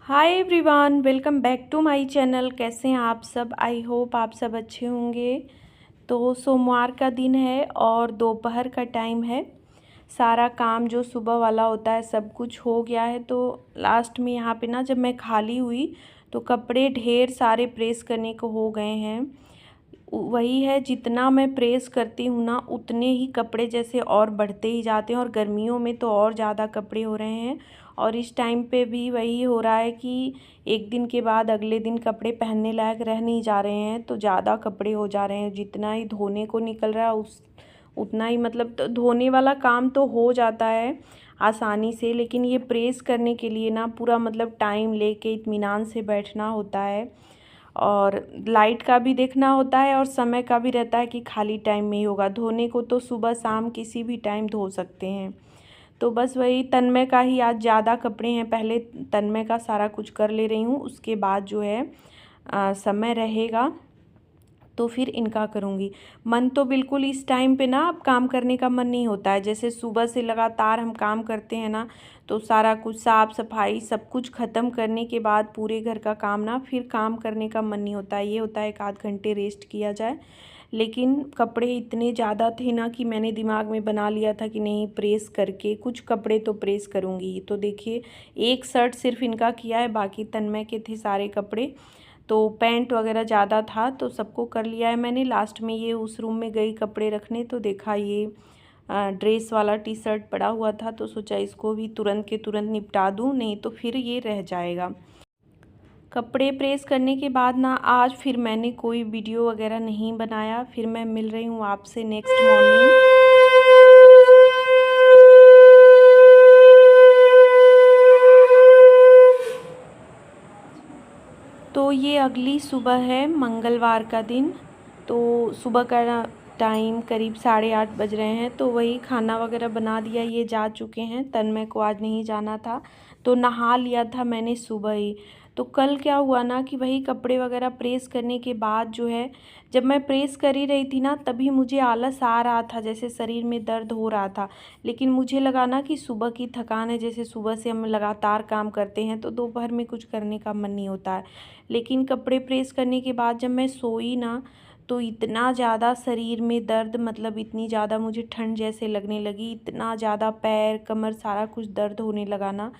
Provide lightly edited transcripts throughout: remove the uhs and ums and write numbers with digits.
Hi everyone, welcome back to my channel. कैसे हैं आप सब? आई होप आप सब अच्छे होंगे। तो सोमवार का दिन है और दोपहर का टाइम है। सारा काम जो सुबह वाला होता है सब कुछ हो गया है। तो लास्ट में यहाँ पे ना जब मैं खाली हुई तो कपड़े ढेर सारे प्रेस करने को हो गए हैं। वही है, जितना मैं प्रेस करती हूँ ना उतने ही कपड़े जैसे और बढ़ते ही जाते हैं, और गर्मियों में तो और ज़्यादा कपड़े हो रहे हैं। और इस टाइम पे भी वही हो रहा है कि एक दिन के बाद अगले दिन कपड़े पहनने लायक रह नहीं जा रहे हैं, तो ज़्यादा कपड़े हो जा रहे हैं। जितना ही धोने को निकल रहा है उतना ही मतलब तो धोने वाला काम तो हो जाता है आसानी से, लेकिन ये प्रेस करने के लिए ना पूरा मतलब टाइम लेके इत्मीनान से बैठना होता है, और लाइट का भी देखना होता है और समय का भी रहता है कि खाली टाइम में ही होगा। धोने को तो सुबह शाम किसी भी टाइम धो सकते हैं। तो बस वही तन्मय का ही आज ज़्यादा कपड़े हैं। पहले तन्मय का सारा कुछ कर ले रही हूँ, उसके बाद जो है समय रहेगा तो फिर इनका करूँगी। मन तो बिल्कुल इस टाइम पे ना अब काम करने का मन नहीं होता है। जैसे सुबह से लगातार हम काम करते हैं ना, तो सारा कुछ साफ़ सफाई सब कुछ ख़त्म करने के बाद पूरे घर का काम ना फिर काम करने का मन नहीं होता है। ये होता है एक आध घंटे रेस्ट किया जाए। लेकिन कपड़े इतने ज़्यादा थे ना कि मैंने दिमाग में बना लिया था कि नहीं, प्रेस करके कुछ कपड़े तो प्रेस करूँगी। तो देखिए, एक शर्ट सिर्फ इनका किया है, बाकी तन्मय के थे सारे कपड़े। तो पैंट वगैरह ज़्यादा था तो सबको कर लिया है मैंने। लास्ट में ये उस रूम में गई कपड़े रखने, तो देखा ये ड्रेस वाला टी शर्ट पड़ा हुआ था, तो सोचा इसको भी तुरंत के तुरंत निपटा दूँ, नहीं तो फिर ये रह जाएगा। कपड़े प्रेस करने के बाद ना आज फिर मैंने कोई वीडियो वगैरह नहीं बनाया। फिर मैं मिल रही हूँ आपसे नेक्स्ट मॉर्निंग। तो ये अगली सुबह है, मंगलवार का दिन। तो सुबह का टाइम करीब 8:30 बज रहे हैं। तो वही खाना वगैरह बना दिया, ये जा चुके हैं। तन्मय को आज नहीं जाना था तो नहा लिया था मैंने सुबह ही। तो कल क्या हुआ ना कि वही कपड़े वगैरह प्रेस करने के बाद जो है, जब मैं प्रेस कर ही रही थी ना तभी मुझे आलस आ रहा था, जैसे शरीर में दर्द हो रहा था। लेकिन मुझे लगा ना कि सुबह की थकान है, जैसे सुबह से हम लगातार काम करते हैं तो दोपहर में कुछ करने का मन नहीं होता है। लेकिन कपड़े प्रेस करने के बाद जब मैं सोई ना, तो इतना ज़्यादा शरीर में दर्द, मतलब इतनी ज़्यादा मुझे ठंड जैसे लगने लगी, इतना ज़्यादा पैर कमर सारा कुछ दर्द होने लगा ना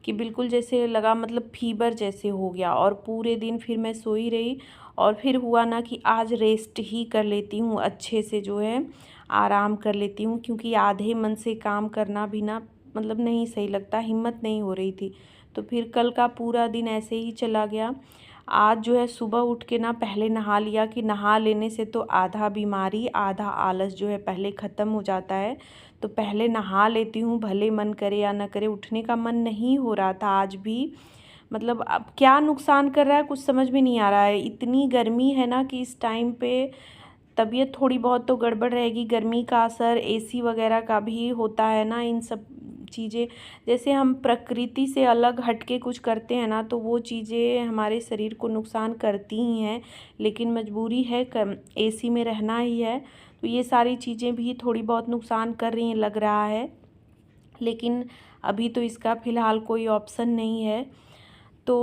कि बिल्कुल जैसे लगा मतलब फीवर जैसे हो गया। और पूरे दिन फिर मैं सोई रही, और फिर हुआ ना कि आज रेस्ट ही कर लेती हूँ, अच्छे से जो है आराम कर लेती हूँ, क्योंकि आधे मन से काम करना भी ना मतलब नहीं सही लगता, हिम्मत नहीं हो रही थी। तो फिर कल का पूरा दिन ऐसे ही चला गया। आज जो है सुबह उठ के ना पहले नहा लिया, कि नहा लेने से तो आधा बीमारी आधा आलस जो है पहले ख़त्म हो जाता है। तो पहले नहा लेती हूँ, भले मन करे या ना करे। उठने का मन नहीं हो रहा था आज भी, मतलब अब क्या नुकसान कर रहा है कुछ समझ में नहीं आ रहा है। इतनी गर्मी है ना कि इस टाइम पे तबीयत थोड़ी बहुत तो गड़बड़ रहेगी। गर्मी का असर एसी वगैरह का भी होता है ना, इन सब चीज़ें। जैसे हम प्रकृति से अलग हट के कुछ करते हैं ना, तो वो चीज़ें हमारे शरीर को नुकसान करती ही हैं, लेकिन मजबूरी है, एसी में रहना ही है। तो ये सारी चीज़ें भी थोड़ी बहुत नुकसान कर रही हैं लग रहा है, लेकिन अभी तो इसका फ़िलहाल कोई ऑप्शन नहीं है। तो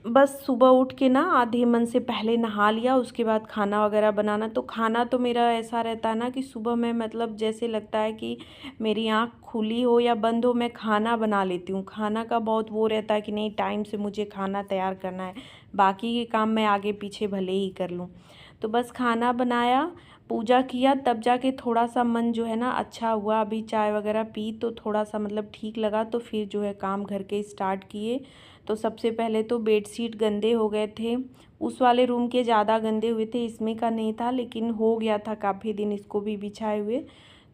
बस सुबह उठ के ना आधे मन से पहले नहा लिया, उसके बाद खाना वगैरह बनाना। तो खाना तो मेरा ऐसा रहता है ना कि सुबह में मतलब जैसे लगता है कि मेरी आँख खुली हो या बंद हो, मैं खाना बना लेती हूँ। खाना का बहुत वो रहता है कि नहीं, टाइम से मुझे खाना तैयार करना है, बाकी के काम मैं आगे पीछे भले ही कर लूँ। तो बस खाना बनाया, पूजा किया, तब जाके थोड़ा सा मन जो है ना अच्छा हुआ। अभी चाय वगैरह पी तो थोड़ा सा मतलब ठीक लगा, तो फिर जो है काम घर के स्टार्ट किए। तो सबसे पहले तो बेडशीट गंदे हो गए थे, उस वाले रूम के ज़्यादा गंदे हुए थे, इसमें का नहीं था, लेकिन हो गया था काफ़ी दिन इसको भी बिछाए हुए।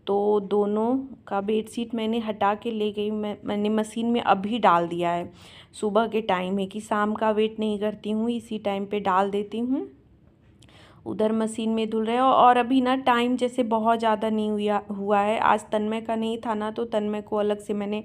तो दोनों का बेडशीट मैंने हटा के ले गई, मैंने मशीन में अभी डाल दिया है। सुबह के टाइम है कि शाम का वेट नहीं करती हूँ, इसी टाइम पे डाल देती हूँ। उधर मशीन में धुल रहे हो। और अभी ना टाइम जैसे बहुत ज़्यादा नहीं हुआ है। आज तन्मय का नहीं था ना, तो तन्मय को अलग से मैंने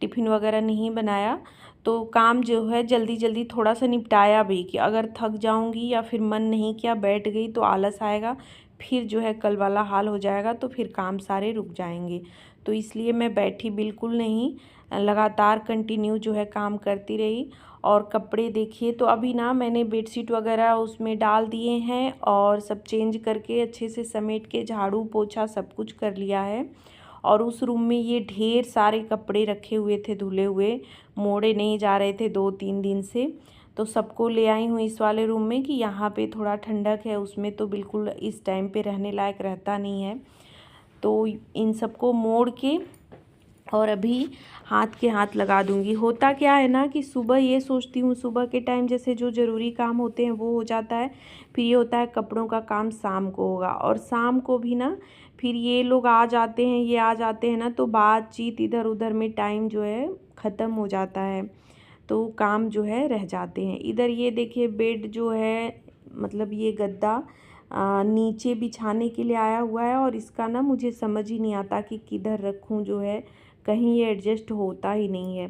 टिफ़िन वगैरह नहीं बनाया। तो काम जो है जल्दी जल्दी थोड़ा सा निपटाया भी, कि अगर थक जाऊंगी या फिर मन नहीं किया बैठ गई तो आलस आएगा, फिर जो है कल वाला हाल हो जाएगा, तो फिर काम सारे रुक जाएंगे। तो इसलिए मैं बैठी बिल्कुल नहीं। लगातार कंटिन्यू जो है काम करती रही। और कपड़े देखिए, तो अभी ना मैंने बेडशीट वगैरह उसमें डाल दिए हैं और सब चेंज करके अच्छे से समेट के झाड़ू पोछा सब कुछ कर लिया है। और उस रूम में ये ढेर सारे कपड़े रखे हुए थे धुले हुए, मोड़े नहीं जा रहे थे 2-3 दिन से, तो सबको ले आई हूँ इस वाले रूम में कि यहाँ पे थोड़ा ठंडक है, उसमें तो बिल्कुल इस टाइम पे रहने लायक रहता नहीं है। तो इन सबको मोड़ के और अभी हाथ के हाथ लगा दूंगी। होता क्या है ना कि सुबह ये सोचती हूँ, सुबह के टाइम जैसे जो ज़रूरी काम होते हैं वो हो जाता है, फिर ये होता है कपड़ों का काम शाम को होगा, और शाम को भी ना फिर ये लोग आ जाते हैं, ये आ जाते हैं ना, तो बातचीत इधर उधर में टाइम जो है ख़त्म हो जाता है, तो काम जो है रह जाते हैं। इधर ये देखिए बेड जो है, मतलब ये गद्दा नीचे बिछाने के लिए आया हुआ है, और इसका ना मुझे समझ ही नहीं आता कि किधर रखूं, जो है कहीं ये एडजस्ट होता ही नहीं है।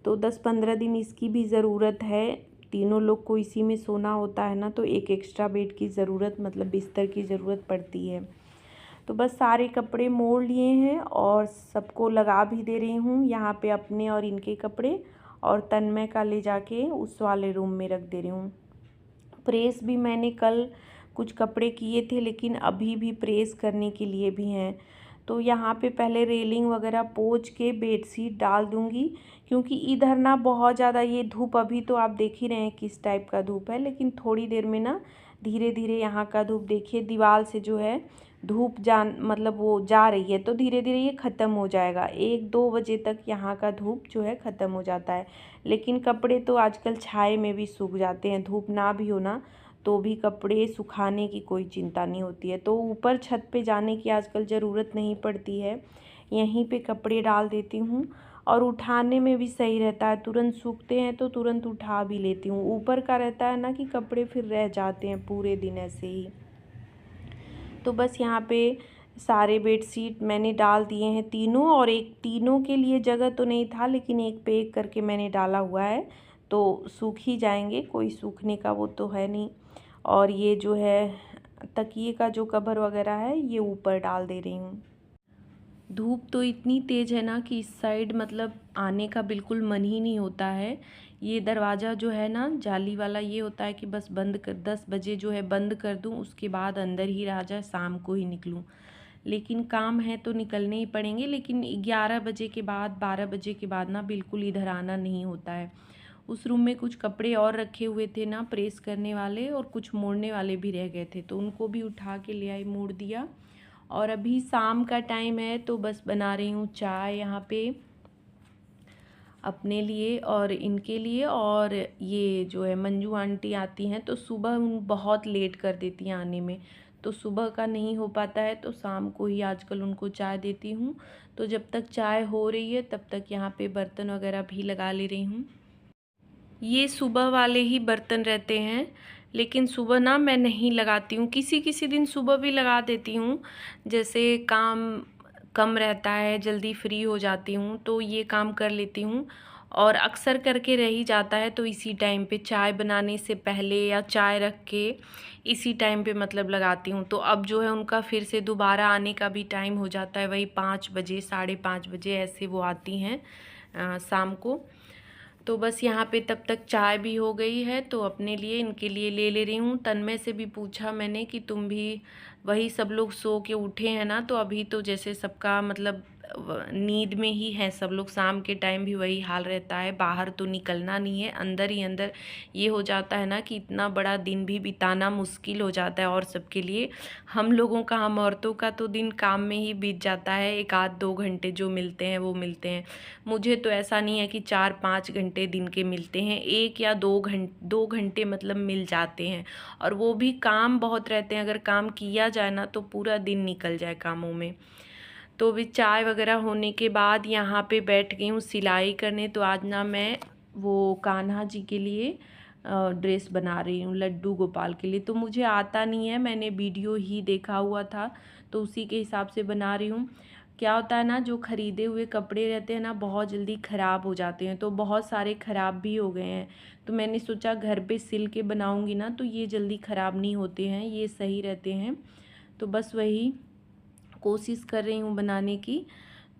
तो 10-15 दिन इसकी भी ज़रूरत है, तीनों लोग को इसी में सोना होता है ना, तो एक एक्स्ट्रा बेड की ज़रूरत, मतलब बिस्तर की ज़रूरत पड़ती है। तो बस सारे कपड़े मोड़ लिए हैं और सबको लगा भी दे रही हूँ यहाँ पे, अपने और इनके कपड़े, और तन्मय का ले जाके उस वाले रूम में रख दे रही हूँ। प्रेस भी मैंने कल कुछ कपड़े किए थे, लेकिन अभी भी प्रेस करने के लिए भी हैं। तो यहाँ पे पहले रेलिंग वगैरह पोंछ के बेडशीट डाल दूँगी, क्योंकि इधर ना बहुत ज़्यादा ये धूप, अभी तो आप देख ही रहे हैं किस टाइप का धूप है, लेकिन थोड़ी देर में ना धीरे धीरे यहाँ का धूप देखिए, दीवार से जो है धूप मतलब वो जा रही है, तो धीरे धीरे ये ख़त्म हो जाएगा। 1-2 बजे तक यहाँ का धूप जो है ख़त्म हो जाता है। लेकिन कपड़े तो आजकल छाए में भी सूख जाते हैं, धूप ना भी हो ना तो भी कपड़े सुखाने की कोई चिंता नहीं होती है। तो ऊपर छत पे जाने की आजकल ज़रूरत नहीं पड़ती है, यहीं पे कपड़े डाल देती हूँ, और उठाने में भी सही रहता है, तुरंत सूखते हैं तो तुरंत उठा भी लेती हूँ। ऊपर का रहता है ना कि कपड़े फिर रह जाते हैं पूरे दिन ऐसे ही। तो बस यहाँ पे सारे बेडशीट मैंने डाल दिए हैं तीनों, और एक तीनों के लिए जगह तो नहीं था, लेकिन एक पे एक करके मैंने डाला हुआ है, तो सूख ही जाएंगे, कोई सूखने का वो तो है नहीं। और ये जो है तकिए का जो कवर वगैरह है ये ऊपर डाल दे रही हूँ। धूप तो इतनी तेज़ है ना कि इस साइड मतलब आने का बिल्कुल मन ही नहीं होता है। ये दरवाज़ा जो है ना जाली वाला, ये होता है कि बस बंद कर 10 बजे जो है बंद कर दूँ, उसके बाद अंदर ही रह जाए, शाम को ही निकलूँ। लेकिन काम है तो निकलने ही पड़ेंगे, लेकिन 11 बजे के बाद 12 बजे के बाद ना बिल्कुल इधर आना नहीं होता है। उस रूम में कुछ कपड़े और रखे हुए थे ना प्रेस करने वाले, और कुछ मोड़ने वाले भी रह गए थे, तो उनको भी उठा के ले आई, मोड़ दिया। और अभी शाम का टाइम है, तो बस बना रही हूँ चाय यहाँ पे अपने लिए और इनके लिए। और ये जो है मंजू आंटी आती हैं तो सुबह बहुत लेट कर देती हैं आने में, तो सुबह का नहीं हो पाता है, तो शाम को ही आजकल उनको चाय देती हूँ। तो जब तक चाय हो रही है तब तक यहाँ पे बर्तन वगैरह भी लगा ले रही हूँ। ये सुबह वाले ही बर्तन रहते हैं, लेकिन सुबह ना मैं नहीं लगाती हूँ, किसी किसी दिन सुबह भी लगा देती हूँ, जैसे काम कम रहता है, जल्दी फ्री हो जाती हूँ तो ये काम कर लेती हूँ। और अक्सर करके रह ही जाता है, तो इसी टाइम पे चाय बनाने से पहले या चाय रख के इसी टाइम पे मतलब लगाती हूँ। तो अब जो है उनका फिर से दोबारा आने का भी टाइम हो जाता है, वही 5 बजे 5:30 बजे ऐसे वो आती हैं शाम को। तो बस यहाँ पे तब तक चाय भी हो गई है, तो अपने लिए इनके लिए ले ले रही हूँ। तन्मय से भी पूछा मैंने कि तुम भी, वही सब लोग सो के उठे हैं ना, तो अभी तो जैसे सबका मतलब नींद में ही है सब लोग, शाम के टाइम भी वही हाल रहता है, बाहर तो निकलना नहीं है, अंदर ही अंदर ये हो जाता है ना कि इतना बड़ा दिन भी बिताना मुश्किल हो जाता है और सबके लिए। हम लोगों का, हम औरतों का तो दिन काम में ही बीत जाता है, 1-2 घंटे जो मिलते हैं वो मिलते हैं। मुझे तो ऐसा नहीं है कि 4-5 घंटे दिन के मिलते हैं, 1 या 2 घंटे मतलब मिल जाते हैं, और वो भी काम बहुत रहते हैं, अगर काम किया जाए ना तो पूरा दिन निकल जाए कामों में। तो भी चाय वगैरह होने के बाद यहाँ पे बैठ गई हूँ सिलाई करने। तो आज ना मैं वो कान्हा जी के लिए ड्रेस बना रही हूँ, लड्डू गोपाल के लिए। तो मुझे आता नहीं है, मैंने वीडियो ही देखा हुआ था तो उसी के हिसाब से बना रही हूँ। क्या होता है ना, जो ख़रीदे हुए कपड़े रहते हैं ना बहुत जल्दी ख़राब हो जाते हैं, तो बहुत सारे ख़राब भी हो गए हैं। तो मैंने सोचा घर पे सिल के बनाऊँगी ना तो ये जल्दी ख़राब नहीं होते हैं, ये सही रहते हैं। तो बस वही कोशिश कर रही हूँ बनाने की।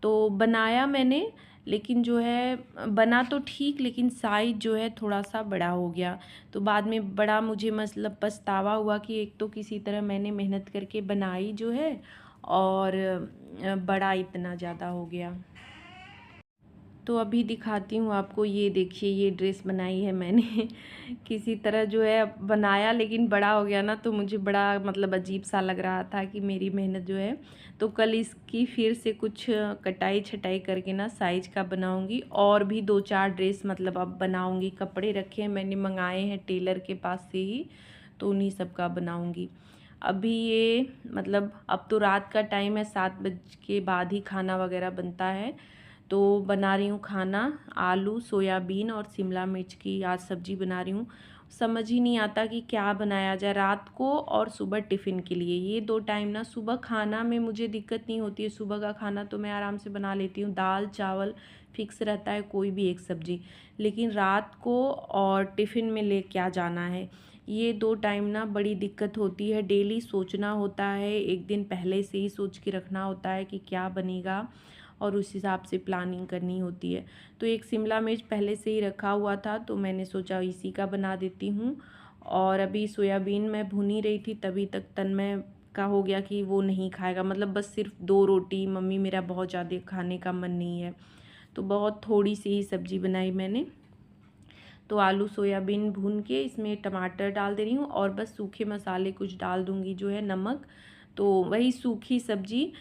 तो बनाया मैंने, लेकिन जो है बना तो ठीक, लेकिन साइज़ जो है थोड़ा सा बड़ा हो गया। तो बाद में बड़ा मुझे मतलब पछतावा हुआ कि एक तो किसी तरह मैंने मेहनत करके बनाई जो है, और बड़ा इतना ज़्यादा हो गया। तो अभी दिखाती हूँ आपको, ये देखिए ये ड्रेस बनाई है मैंने किसी तरह जो है बनाया, लेकिन बड़ा हो गया ना, तो मुझे बड़ा मतलब अजीब सा लग रहा था कि मेरी मेहनत जो है। तो कल इसकी फिर से कुछ कटाई छटाई करके ना साइज का बनाऊंगी, और भी 2-4 ड्रेस मतलब अब बनाऊंगी। कपड़े रखे हैं मैंने, मंगाए हैं टेलर के पास से ही, तो उन्हीं सब का बनाऊंगी। अभी ये मतलब अब तो रात का टाइम है, 7 बज के बाद ही खाना वगैरह बनता है। तो बना रही हूँ खाना, आलू सोयाबीन और शिमला मिर्च की आज सब्जी बना रही हूँ। समझ ही नहीं आता कि क्या बनाया जाए रात को और सुबह टिफ़िन के लिए। ये 2 टाइम ना सुबह खाना में मुझे दिक्कत नहीं होती है, सुबह का खाना तो मैं आराम से बना लेती हूँ, दाल चावल फिक्स रहता है, कोई भी एक सब्जी। लेकिन रात को और टिफ़िन में ले क्या जाना है, ये 2 टाइम ना बड़ी दिक्कत होती है। डेली सोचना होता है, एक दिन पहले से ही सोच के रखना होता है कि क्या बनेगा, और उस हिसाब से प्लानिंग करनी होती है। तो एक शिमला मिर्च पहले से ही रखा हुआ था, तो मैंने सोचा इसी का बना देती हूँ। और अभी सोयाबीन मैं भून ही रही थी, तभी तक तन्मय का हो गया कि वो नहीं खाएगा, मतलब बस सिर्फ 2 रोटी, मम्मी मेरा बहुत ज़्यादा खाने का मन नहीं है, तो बहुत थोड़ी सी ही सब्ज़ी बनाई मैंने। तो आलू सोयाबीन भून के इसमें टमाटर डाल दे रही हूँ, और बस सूखे मसाले कुछ डाल दूँगी, जो है नमक। तो वही सूखी सब्ज़ी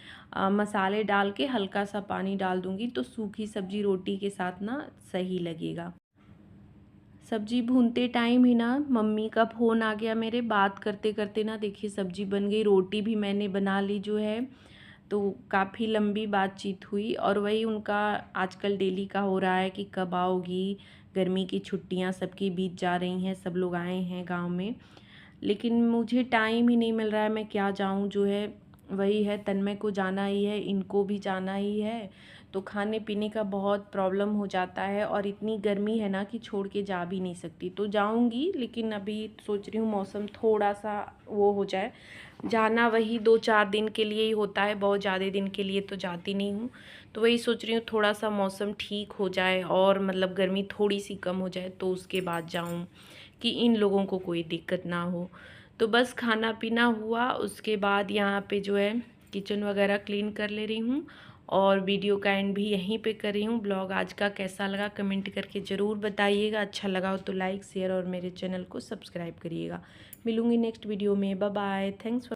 मसाले डाल के हल्का सा पानी डाल दूँगी, तो सूखी सब्ज़ी रोटी के साथ ना सही लगेगा। सब्ज़ी भूनते टाइम ही ना मम्मी का फ़ोन आ गया मेरे, बात करते करते ना देखिए सब्ज़ी बन गई, रोटी भी मैंने बना ली जो है। तो काफ़ी लंबी बातचीत हुई, और वही उनका आजकल डेली का हो रहा है कि कब आओगी, गर्मी की छुट्टियां सबकी बीत जा रही हैं, सब लोग आए हैं गांव में, लेकिन मुझे टाइम ही नहीं मिल रहा है, मैं क्या जाऊं जो है। वही है, तन्मय को जाना ही है, इनको भी जाना ही है, तो खाने पीने का बहुत प्रॉब्लम हो जाता है, और इतनी गर्मी है ना कि छोड़ के जा भी नहीं सकती। तो जाऊंगी, लेकिन अभी सोच रही हूँ मौसम थोड़ा सा वो हो जाए। जाना वही 2-4 दिन के लिए ही होता है, बहुत ज़्यादा दिन के लिए तो जाती नहीं हूँ। तो वही सोच रही हूँ थोड़ा सा मौसम ठीक हो जाए, और मतलब गर्मी थोड़ी सी कम हो जाए, तो उसके बाद जाऊँ कि इन लोगों को कोई दिक्कत ना हो। तो बस खाना पीना हुआ, उसके बाद यहाँ पे जो है किचन वगैरह क्लीन कर ले रही हूँ, और वीडियो का एंड भी यहीं पे कर रही हूँ। ब्लॉग आज का कैसा लगा कमेंट करके ज़रूर बताइएगा, अच्छा लगा हो तो लाइक शेयर और मेरे चैनल को सब्सक्राइब करिएगा। मिलूँगी नेक्स्ट वीडियो में, बाय बाय, थैंक्स फॉर